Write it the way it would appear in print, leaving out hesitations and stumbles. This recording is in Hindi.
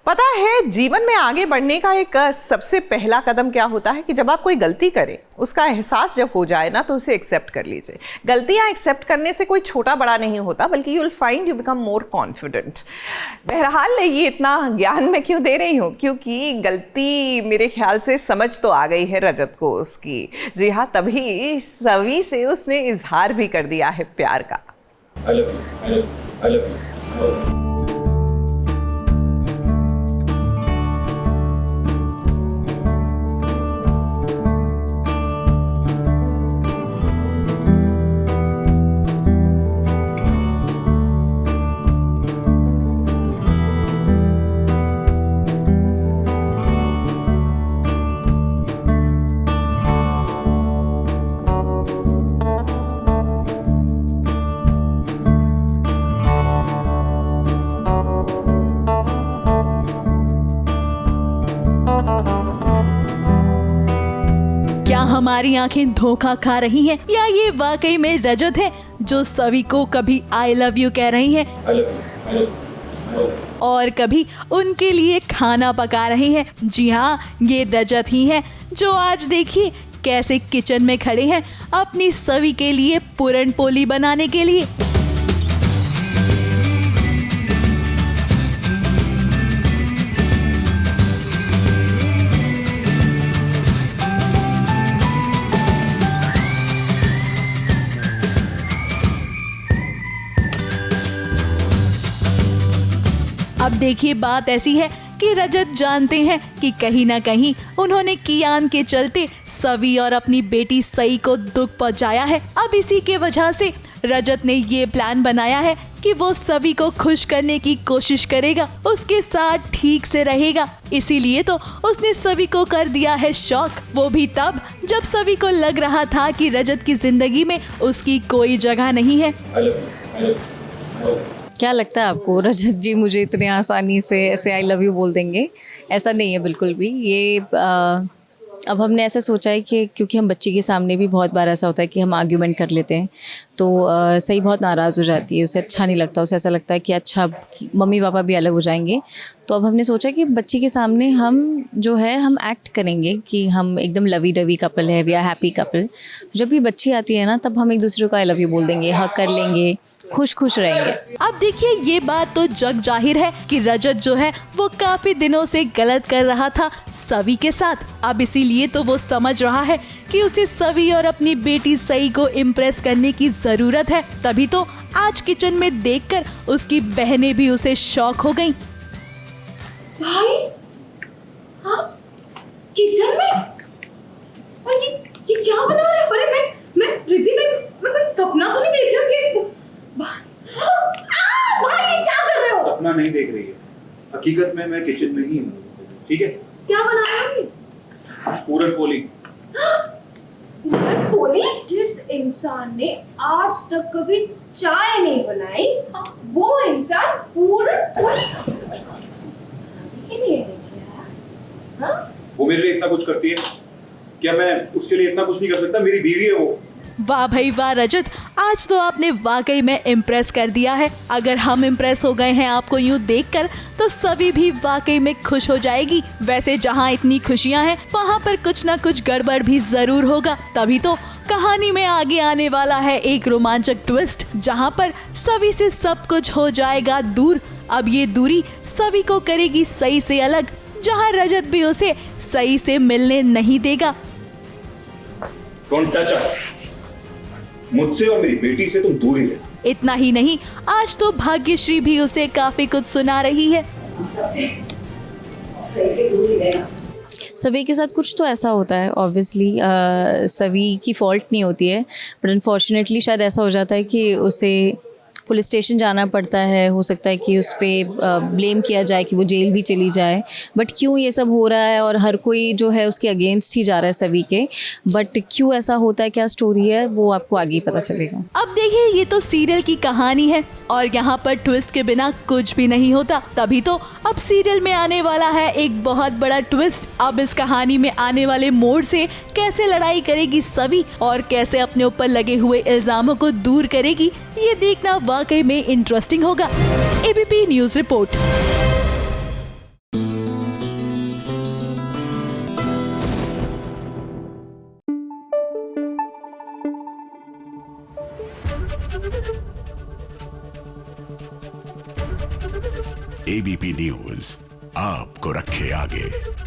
पता है जीवन में आगे बढ़ने का एक सबसे पहला कदम क्या होता है कि जब आप कोई गलती करें, उसका एहसास जब हो जाए ना, तो उसे एक्सेप्ट कर लीजिए। गलतियां एक्सेप्ट करने से कोई छोटा बड़ा नहीं होता, बल्कि you will find you become more confident. बहरहाल ये इतना ज्ञान मैं क्यों दे रही हूँ, क्योंकि गलती मेरे ख्याल से समझ तो आ गई है रजत को उसकी। जी हाँ, तभी सभी से उसने इजहार भी कर दिया है प्यार का। I love you, I love you, I love you, I love you. क्या हमारी आंखें धोखा खा रही हैं या ये वाकई में रजत है जो सभी को कभी आई लव यू कह रही हैं I love you, I love you, I love you. और कभी उनके लिए खाना पका रही हैं? जी हाँ, ये रजत ही है जो आज देखिए कैसे किचन में खड़े हैं अपनी सभी के लिए पूरन पोली बनाने के लिए। अब देखिए बात ऐसी है कि रजत जानते हैं कि कहीं ना कहीं उन्होंने कियान के चलते सवी और अपनी बेटी सई को दुख पहुंचाया है। अब इसी के वजह से रजत ने ये प्लान बनाया है कि वो सभी को खुश करने की कोशिश करेगा, उसके साथ ठीक से रहेगा। इसीलिए तो उसने सभी को कर दिया है शॉक, वो भी तब जब सभी को लग रहा था कि रजत की जिंदगी में उसकी कोई जगह नहीं है। I love you, I love you, I love you. क्या लगता है आपको रजत जी मुझे इतने आसानी से ऐसे आई लव यू बोल देंगे? ऐसा नहीं है बिल्कुल भी। ये अब हमने ऐसा सोचा है कि क्योंकि हम बच्ची के सामने भी बहुत बार ऐसा होता है कि हम आर्ग्यूमेंट कर लेते हैं, तो सही बहुत नाराज़ हो जाती है, उसे अच्छा नहीं लगता, उसे ऐसा लगता है कि अच्छा मम्मी पापा भी अलग हो जाएंगे। तो अब हमने सोचा कि बच्ची के सामने हम जो है हम एक्ट करेंगे कि हम एकदम लवी डवी कपल है या हैप्पी कपल। जब भी बच्ची आती है ना, तब हम एक दूसरे को आई लव यू बोल देंगे, हक कर लेंगे, खुश खुश रहेंगे। अब देखिए ये बात तो जग जाहिर है कि रजत जो है वो काफी दिनों से गलत कर रहा था सवी के साथ। अब इसीलिए तो वो समझ रहा है कि उसे सवी और अपनी बेटी सई को इम्प्रेस करने की जरूरत है। तभी तो आज किचन में देखकर उसकी बहनें भी उसे शॉक हो गईं। भाई, हाँ, किचन में? और ये क्या बना रहे हो? अरे मैं रिद्धि मैं कोई सपना तो नहीं देख रही हूँ कि भाई ये क्या कर रहे हो? सपना नहीं देख रही है, हकीकत में मैं किचन में ही हूँ। ठीक है, क्या बना रहे हो? पूरन पोली। पूरन पोली? जिस इंसान ने आज तक कभी चाय नहीं बनाई, वो इंसान पूरन पोली वो मेरे लिए इतना कुछ करती है, क्या मैं उसके लिए इतना कुछ नहीं कर सकता? मेरी बीवी है वो। वाह भाई वाह रजत, आज तो आपने वाकई में इम्प्रेस कर दिया है। अगर हम इम्प्रेस हो गए हैं आपको यूं देखकर, तो सभी भी वाकई में खुश हो जाएगी। वैसे जहां इतनी खुशियां हैं, वहां पर कुछ ना कुछ गड़बड़ भी जरूर होगा। तभी तो कहानी में आगे आने वाला है एक रोमांचक ट्विस्ट, जहां पर सभी से सब कुछ हो जाएगा दूर। अब ये दूरी सभी को करेगी सही से अलग, जहां रजत भी उसे सही से मिलने नहीं देगा। Don't touch us. मुझसे और मेरी बेटी से तुम दूर ही रहो। इतना ही नहीं, आज तो भाग्यश्री भी उसे काफी कुछ सुना रही है। सभी के साथ कुछ तो ऐसा होता है, ऑब्वियसली सभी की फॉल्ट नहीं होती है, बट अनफॉर्चुनेटली शायद ऐसा हो जाता है कि उसे पुलिस स्टेशन जाना पड़ता है। हो सकता है कि उस पर ब्लेम किया जाए कि वो जेल भी चली जाए, बट क्यों ये सब हो रहा है और हर कोई जो है उसके अगेंस्ट ही जा रहा है सभी के। बट क्यों ऐसा होता है, क्या स्टोरी है, वो आपको आगे ही पता चलेगा। अब देखिए ये तो सीरियल की कहानी है और यहाँ पर ट्विस्ट के बिना कुछ भी नहीं होता। तभी तो अब सीरियल में आने वाला है एक बहुत बड़ा ट्विस्ट। अब इस कहानी में आने वाले मोड़ से कैसे लड़ाई करेगी सभी और कैसे अपने ऊपर लगे हुए इल्जामों को दूर करेगी, ये देखना वाकई में इंटरेस्टिंग होगा। ABP news report. ABP news आपको रखे आगे।